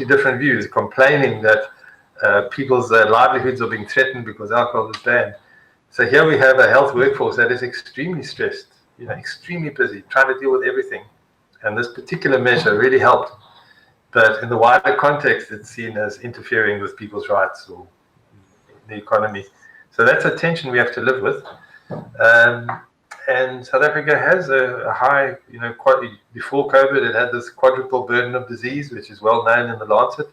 different views, complaining that people's livelihoods are being threatened because alcohol is banned. So here we have a health workforce that is extremely stressed, extremely busy, trying to deal with everything. And this particular measure really helped. But in the wider context, it's seen as interfering with people's rights or the economy. So that's a tension we have to live with. And South Africa has a high, before COVID, it had this quadruple burden of disease, which is well known in the Lancet.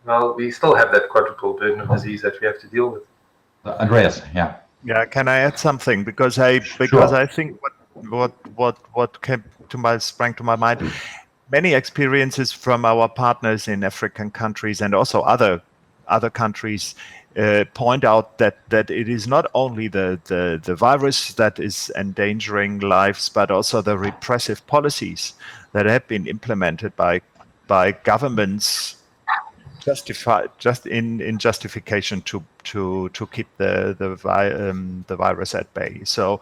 Well, we still have that quadruple burden of disease that we have to deal with. Andreas, yeah. Yeah, can I add something? Because I think what sprang to my mind, many experiences from our partners in African countries and also other countries point out that it is not only the virus that is endangering lives, but also the repressive policies that have been implemented by governments in justification to keep the virus at bay. So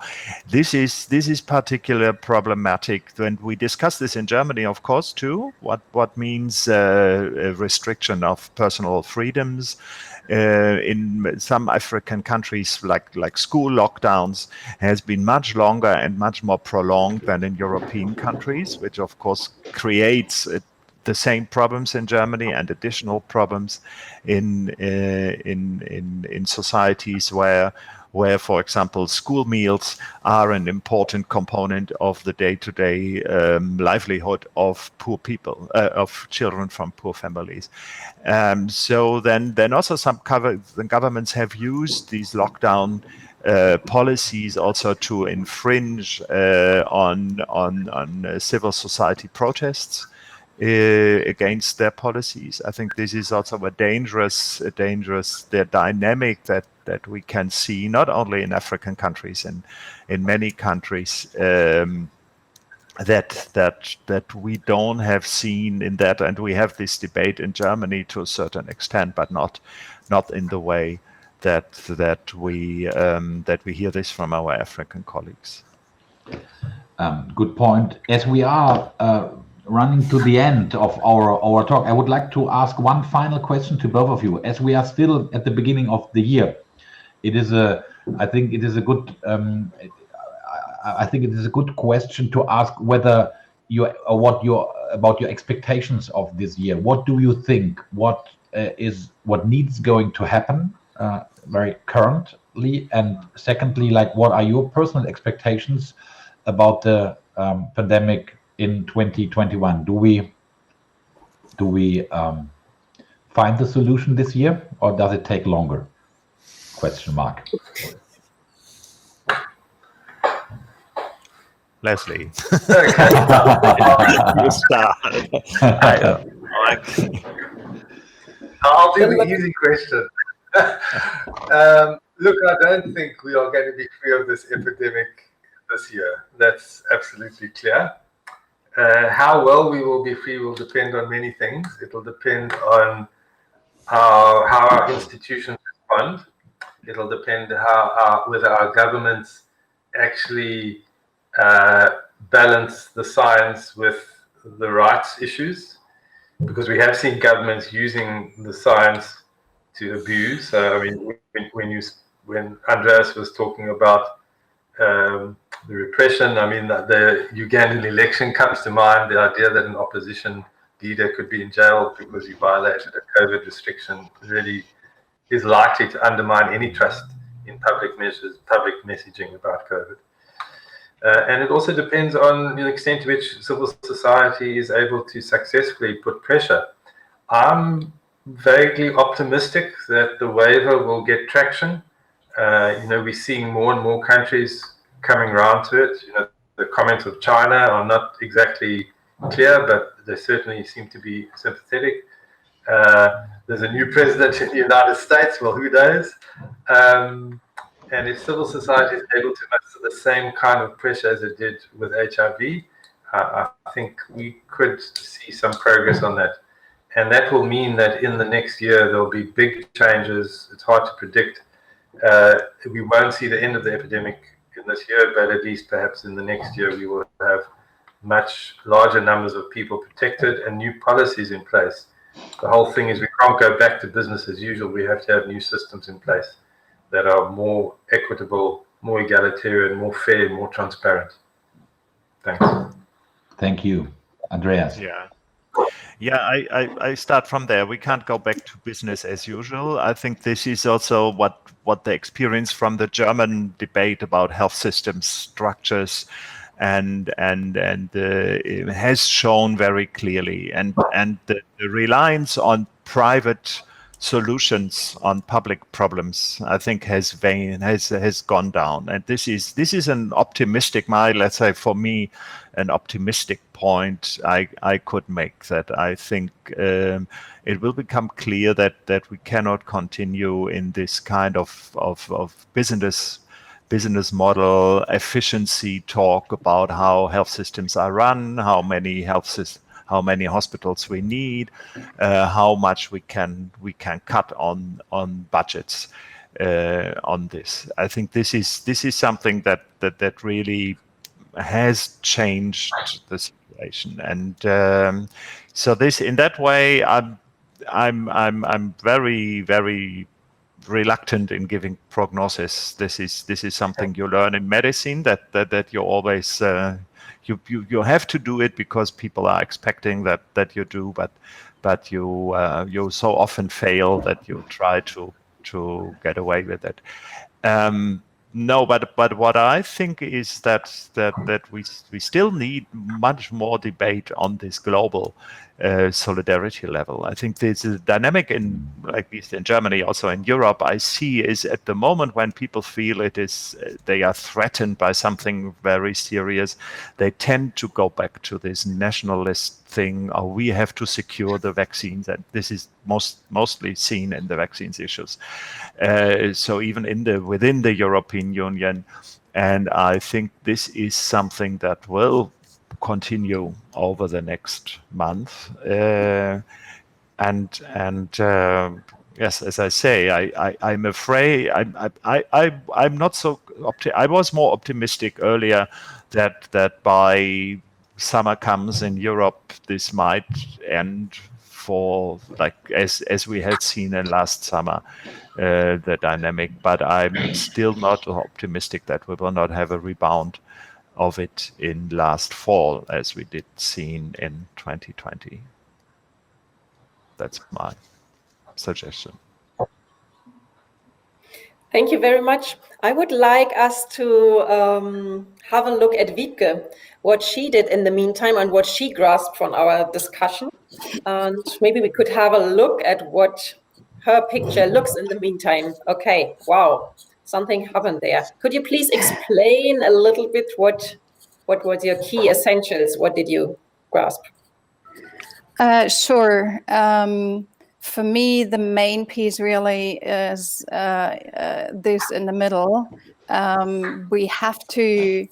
this is particularly problematic. When we discuss this in Germany, of course, too, what means a restriction of personal freedoms. In some African countries, like school lockdowns, has been much longer and much more prolonged than in European countries, which of course creates the same problems in Germany and additional problems in societies where, for example, school meals are an important component of the day-to-day livelihood of poor people, of children from poor families. So then also the governments have used these lockdown policies also to infringe on civil society protests against their policies. I think this is also a dangerous dynamic that we can see not only in African countries and in many countries that we don't have seen in that, and we have this debate in Germany to a certain extent, but not in the way that we hear this from our African colleagues. Good point. As we are running to the end of our talk, I would like to ask one final question to both of you. As we are still at the beginning of the year, I think it is a good question to ask whether about your expectations of this year. What do you think? What needs going to happen very currently, and secondly, what are your personal expectations about the pandemic in 2021? Do we find the solution this year, or does it take longer? Question mark. Leslie. You start. I'll do the easy question. Look, I don't think we are going to be free of this epidemic this year. That's absolutely clear. How well we will be free will depend on many things. It will depend on how our institutions respond. It'll depend whether our governments actually balance the science with the rights issues, because we have seen governments using the science to abuse. I mean, when Andreas was talking about the repression, I mean, the Ugandan election comes to mind. The idea that an opposition leader could be in jail because he violated a COVID restriction really is likely to undermine any trust in public messaging about COVID. And it also depends on the extent to which civil society is able to successfully put pressure. I'm vaguely optimistic that the waiver will get traction. We're seeing more and more countries coming around to it. The comments of China are not exactly clear, but they certainly seem to be sympathetic. There's a new president in the United States. Well, who knows? And if civil society is able to muster the same kind of pressure as it did with HIV, I think we could see some progress on that. And that will mean that in the next year, there'll be big changes. It's hard to predict. We won't see the end of the epidemic in this year, but at least perhaps in the next year, we will have much larger numbers of people protected and new policies in place. The whole thing is we can't go back to business as usual. We have to have new systems in place that are more equitable, more egalitarian, more fair, more transparent. Thanks. Thank you. Andreas. Yeah, I start from there. We can't go back to business as usual. I think this is also what the experience from the German debate about health systems structures and it has shown very clearly, and the reliance on private solutions on public problems, I think, has gone down. And this is an optimistic, let's say for me, an optimistic point I could make, that I think it will become clear that we cannot continue in this kind of business model efficiency talk about how health systems are run, how many hospitals we need, how much we can cut on budgets on this. I think this is something that really has changed the situation, and so this, in that way, I'm very, very reluctant in giving prognosis. This is something you learn in medicine, that you always you have to do it because people are expecting that you do, but you so often fail that you try to get away with it. No, but what I think is that we still need much more debate on this global solidarity level. I think there's a dynamic in, like least in Germany, also in Europe, I see is at the moment when people feel they are threatened by something very serious, they tend to go back to this nationalist thing, or we have to secure the vaccines, and this is mostly seen in the vaccines issues. So even within the European Union, and I think this is something that will continue over the next month. Yes, as I say, I'm afraid I'm not so. I was more optimistic earlier that by summer comes in Europe, this might end for, like as we had seen in last summer, the dynamic. But I'm still not optimistic that we will not have a rebound of it in last fall as we did seen in 2020. That's my suggestion. Thank you very much. I would like us to have a look at Wiebke, what she did in the meantime and what she grasped from our discussion. And maybe we could have a look at what her picture looks in the meantime. Okay, wow, something happened there. Could you please explain a little bit what was your key essentials? What did you grasp? Sure. For me, the main piece really is this in the middle. We have to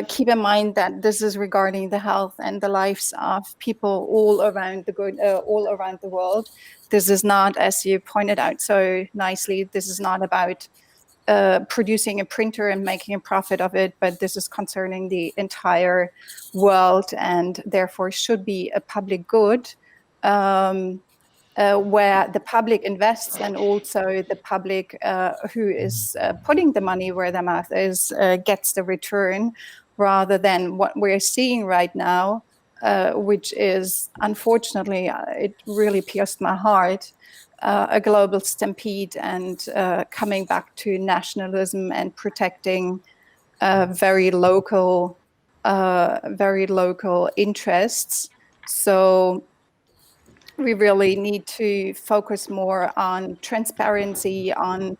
keep in mind that this is regarding the health and the lives of people all around the world. This is not, as you pointed out so nicely, this is not about producing a printer and making a profit of it, but this is concerning the entire world and therefore should be a public good, where the public invests and also the public who is putting the money where their mouth is gets the return, rather than what we're seeing right now, which is, unfortunately, it really pierced my heart, a global stampede and coming back to nationalism and protecting very local interests. So we really need to focus more on transparency, on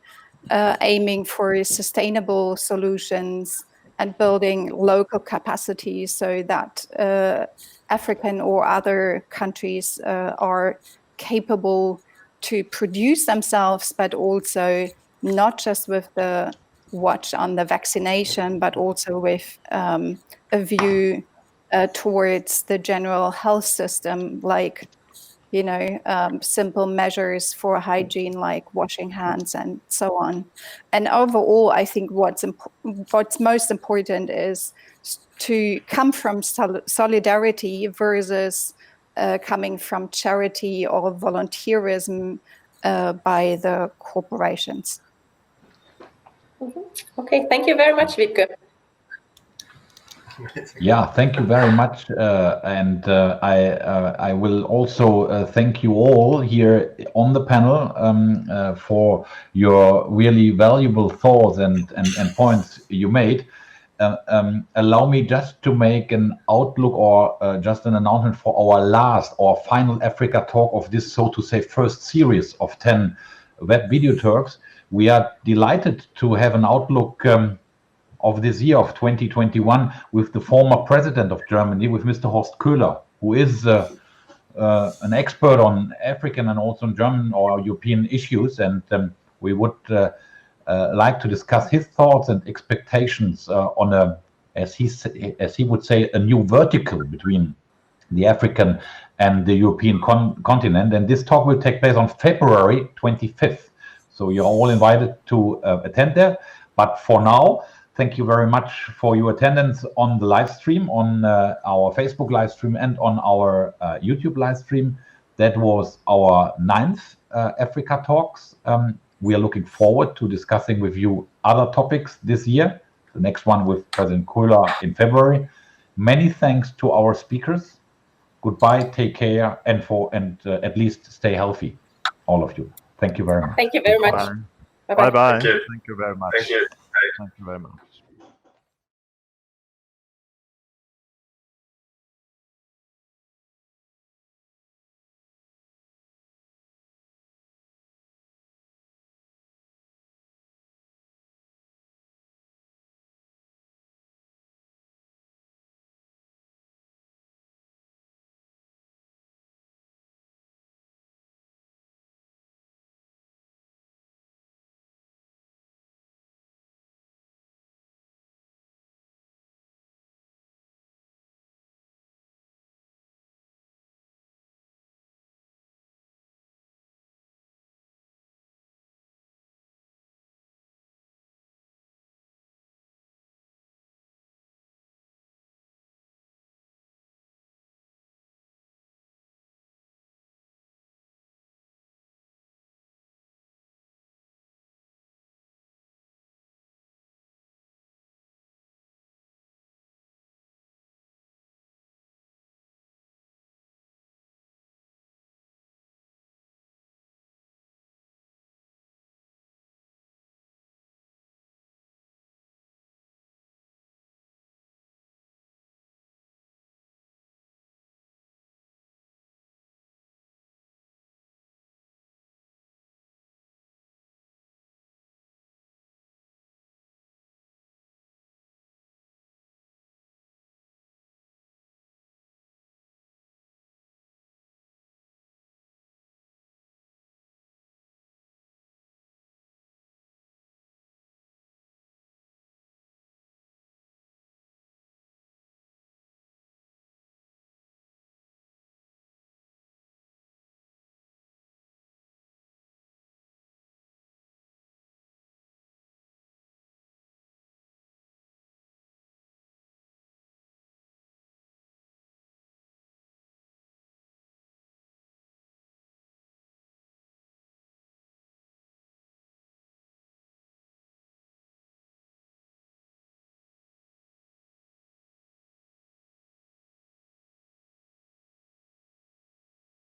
aiming for sustainable solutions and building local capacities so that African or other countries are capable to produce themselves, but also not just with the watch on the vaccination, but also with a view towards the general health system, like simple measures for hygiene, like washing hands and so on. And overall, I think what's most important is to come from solidarity versus coming from charity or volunteerism by the corporations. Okay, thank you very much, Wiebke. Yeah, thank you very much, and I will also thank you all here on the panel for your really valuable thoughts and points you made. Allow me just to make an outlook or just an announcement for our final Africa talk of this, so to say, first series of 10 web video talks. We are delighted to have an outlook of this year of 2021 with the former president of Germany, with Mr. Horst Köhler, who is an expert on African and also on German or European issues, and we would like to discuss his thoughts and expectations on a, as he would say, a new vertical between the African and the European continent. And this talk will take place on February 25th. So you're all invited to attend there. But for now, thank you very much for your attendance on the live stream, on our Facebook live stream and on our YouTube live stream. That was our 9th Africa Talks. We are looking forward to discussing with you other topics this year. The next one with President Köhler in February. Many thanks to our speakers. Goodbye, take care, and at least stay healthy, all of you. Thank you very much. Thank you very much. Bye-bye. Thank you. Thank you very much. Thank you. Thank you very much.